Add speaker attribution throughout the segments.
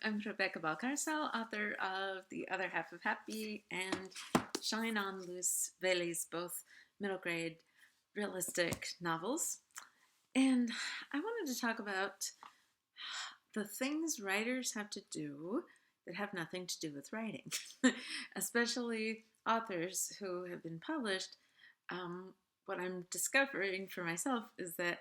Speaker 1: I'm Rebecca Balcarcel, author of The Other Half of Happy and Shine on Luz Vele's both middle grade realistic novels. And I wanted to talk about the things writers have to do that have nothing to do with writing, especially authors who have been published. What I'm discovering for myself is that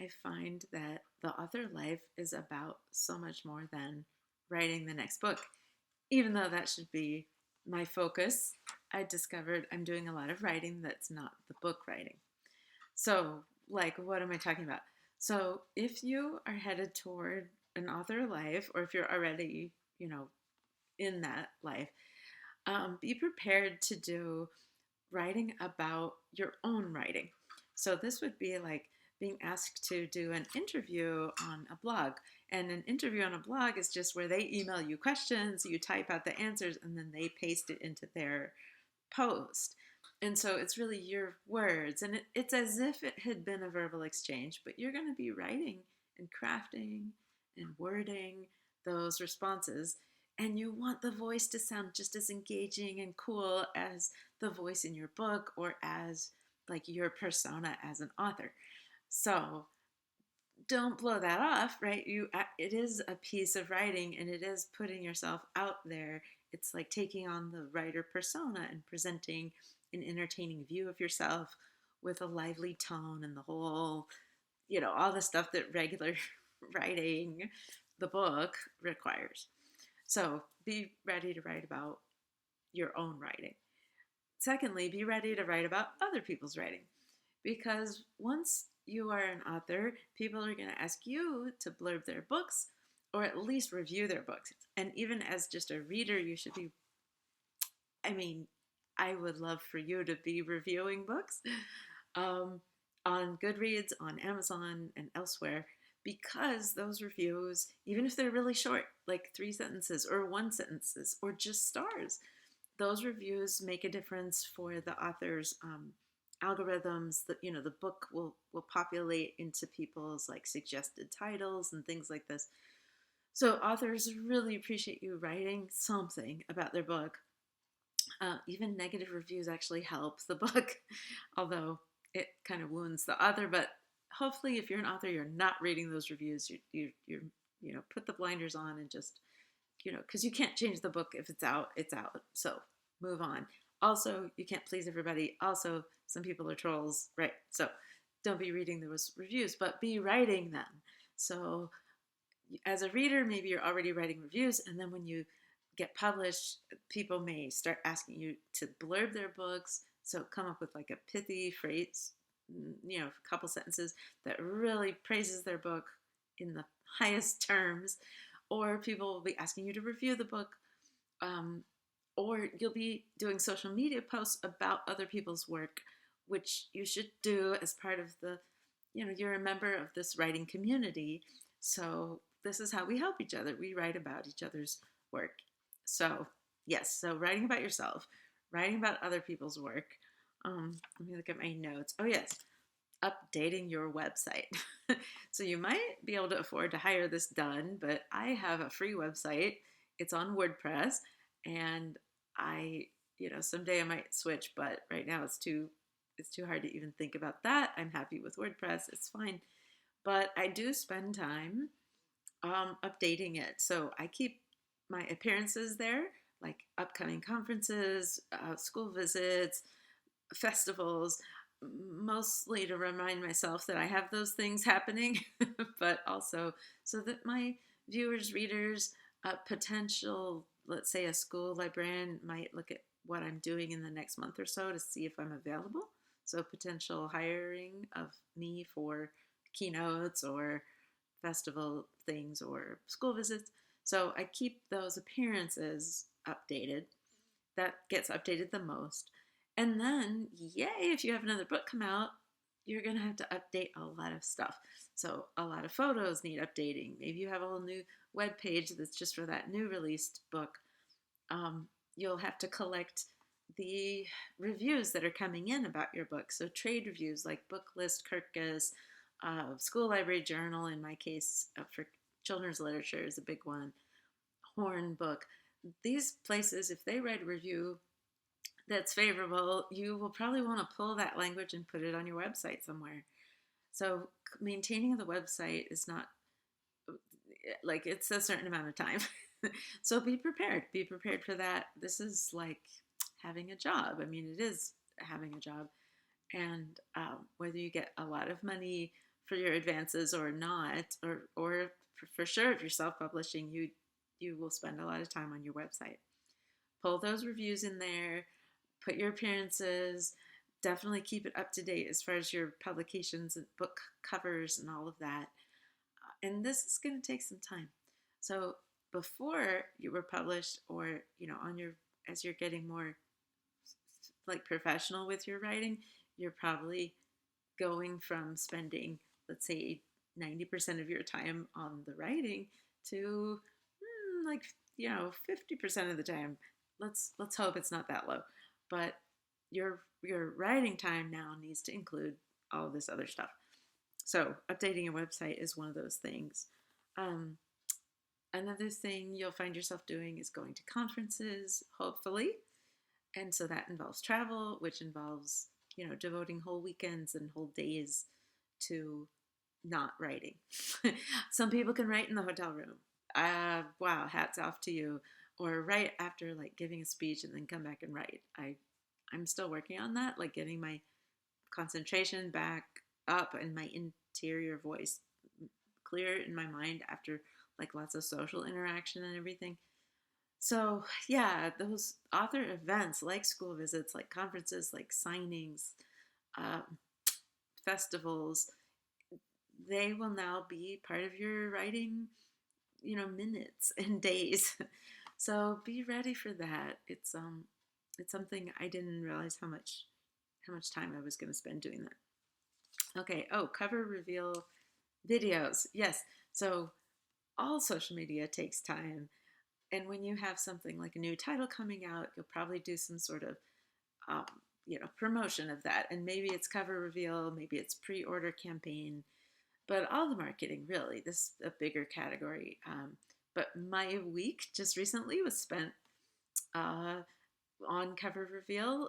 Speaker 1: I find that the author life is about so much more than writing the next book. Even though that should be my focus, I discovered I'm doing a lot of writing that's not the book writing. So, like, what am I talking about? So, if you are headed toward an author life, or if you're already, in that life, be prepared to do writing about your own writing. So this would be like being asked to do an interview on a blog. And an interview on a blog is just where they email you questions, you type out the answers, and then they paste it into their post. And so it's really your words. And it's as if it had been a verbal exchange, but you're going to be writing and crafting and wording those responses. And you want the voice to sound just as engaging and cool as the voice in your book or as like your persona as an author. So don't blow that off, right? It is a piece of writing and it is putting yourself out there. It's like taking on the writer persona and presenting an entertaining view of yourself with a lively tone and the whole, all the stuff that regular writing the book requires. So be ready to write about your own writing. Secondly, be ready to write about other people's writing. Because once you are an author, people are going to ask you to blurb their books or at least review their books. And even as just a reader, you should be, I mean, I would love for you to be reviewing books on Goodreads, on Amazon, and elsewhere, because those reviews, even if they're really short, like 3 sentences or 1 sentences or just stars, those reviews make a difference for the author's algorithms. That the book will populate into people's like suggested titles and things like this. So authors really appreciate you writing something about their book. Even negative reviews actually help the book, although it kind of wounds the author. But hopefully, if you're an author, you're not reading those reviews. You're put the blinders on and just because you can't change the book. If it's out, it's out. So move on. Also, you can't please everybody. Also, some people are trolls, right? So don't be reading those reviews, but be writing them. So as a reader, maybe you're already writing reviews, and then when you get published, people may start asking you to blurb their books. So come up with like a pithy phrase, a couple sentences that really praises their book in the highest terms. Or people will be asking you to review the book. Or you'll be doing social media posts about other people's work, which you should do as part of you're a member of this writing community. So this is how we help each other. We write about each other's work. So yes, so writing about yourself, writing about other people's work. Let me look at my notes. Oh yes, updating your website. So you might be able to afford to hire this done, but I have a free website. It's on WordPress, and someday I might switch, but right now it's too hard to even think about that. I'm happy with WordPress. It's fine. But I do spend time updating it. So I keep my appearances there, like upcoming conferences, school visits, festivals, mostly to remind myself that I have those things happening, but also so that my viewers, readers, potential, let's say a school librarian might look at what I'm doing in the next month or so to see if I'm available. So potential hiring of me for keynotes or festival things or school visits. So I keep those appearances updated. That gets updated the most. And then, yay, if you have another book come out, you're going to have to update a lot of stuff. So a lot of photos need updating. Maybe you have a whole new web page that's just for that new released book. You'll have to collect the reviews that are coming in about your book. So trade reviews like Booklist, Kirkus, School Library Journal, in my case, for children's literature is a big one. porn book. These places, if they write a review that's favorable, you will probably want to pull that language and put it on your website somewhere. So maintaining the website is not like it's a certain amount of time. So be prepared. Be prepared for that. This is like having a job. I mean, it is having a job. And whether you get a lot of money for your advances or not, or for sure, if you're self-publishing, you will spend a lot of time on your website. Pull those reviews in there, put your appearances, definitely keep it up to date as far as your publications and book covers and all of that. And this is going to take some time. So before you were published, or on your as you're getting more like professional with your writing, you're probably going from spending, let's say, 90% of your time on the writing to like 50% of the time. Let's hope it's not that low, but your writing time now needs to include all of this other stuff. So updating your website is one of those things. Um, Another thing you'll find yourself doing is going to conferences, hopefully. And so that involves travel, which involves, devoting whole weekends and whole days to not writing. Some people can write in the hotel room. Wow, hats off to you. Or write after like giving a speech and then come back and write. I'm still working on that, like getting my concentration back up and my interior voice clear in my mind after like lots of social interaction and everything. So yeah, those author events like school visits, like conferences, like signings, uh, festivals, they will now be part of your writing, minutes and days. So be ready for that. It's something I didn't realize how much time I was going to spend doing that. Okay. Oh, cover reveal videos. Yes. So all social media takes time. And when you have something like a new title coming out, you'll probably do some sort of, um, promotion of that. And maybe it's cover reveal, maybe it's pre-order campaign, but all the marketing really. This is a bigger category. But my week just recently was spent uh, on cover reveal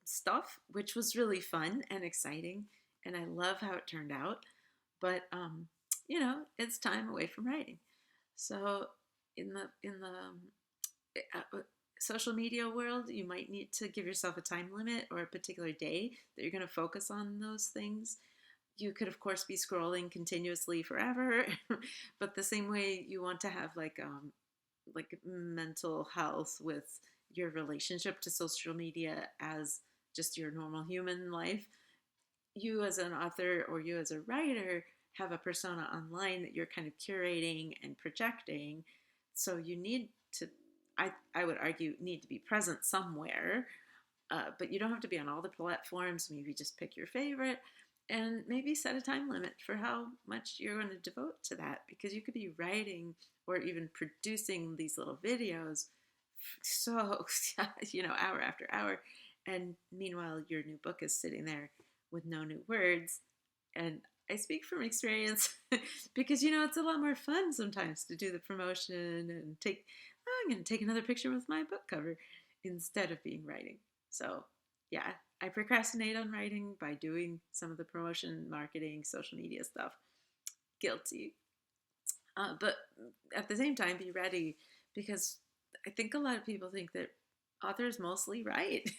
Speaker 1: stuff, which was really fun and exciting, and I love how it turned out. But it's time away from writing. So in the social media world, you might need to give yourself a time limit or a particular day that you're going to focus on those things. You could, of course, be scrolling continuously forever, but the same way you want to have like mental health with your relationship to social media as just your normal human life, you as an author or you as a writer have a persona online that you're kind of curating and projecting. So you need to, I would argue, need to be present somewhere, but you don't have to be on all the platforms. Maybe just pick your favorite and maybe set a time limit for how much you're going to devote to that, because you could be writing or even producing these little videos so hour after hour, and meanwhile your new book is sitting there with no new words. And I speak from experience because it's a lot more fun sometimes to do the promotion and I'm going to take another picture with my book cover instead of being writing. So yeah, I procrastinate on writing by doing some of the promotion, marketing, social media stuff. Guilty. But at the same time, be ready, because I think a lot of people think that authors mostly write,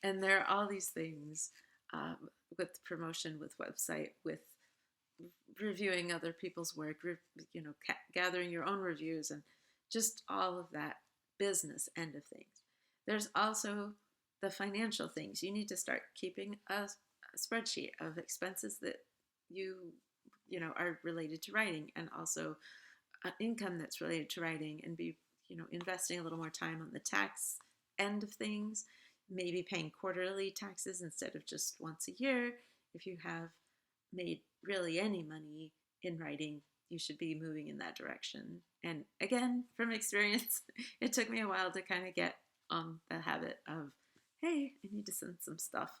Speaker 1: and there are all these things with promotion, with website, with reviewing other people's work, gathering your own reviews, and just all of that business end of things. There's also the financial things. You need to start keeping a spreadsheet of expenses that are related to writing, and also income that's related to writing, and be investing a little more time on the tax end of things, maybe paying quarterly taxes instead of just once a year. If you have made really any money in writing, you should be moving in that direction. And again, from experience, it took me a while to kind of get on the habit of, hey, I need to send some stuff,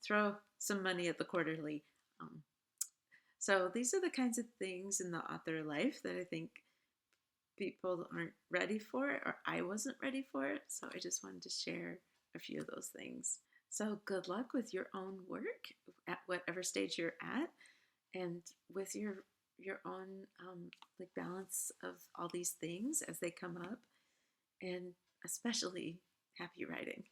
Speaker 1: throw some money at the quarterly. So these are the kinds of things in the author life that I think people aren't ready for it, or I wasn't ready for it. So I just wanted to share a few of those things. So good luck with your own work at whatever stage you're at, and with your own like balance of all these things as they come up, and especially happy writing.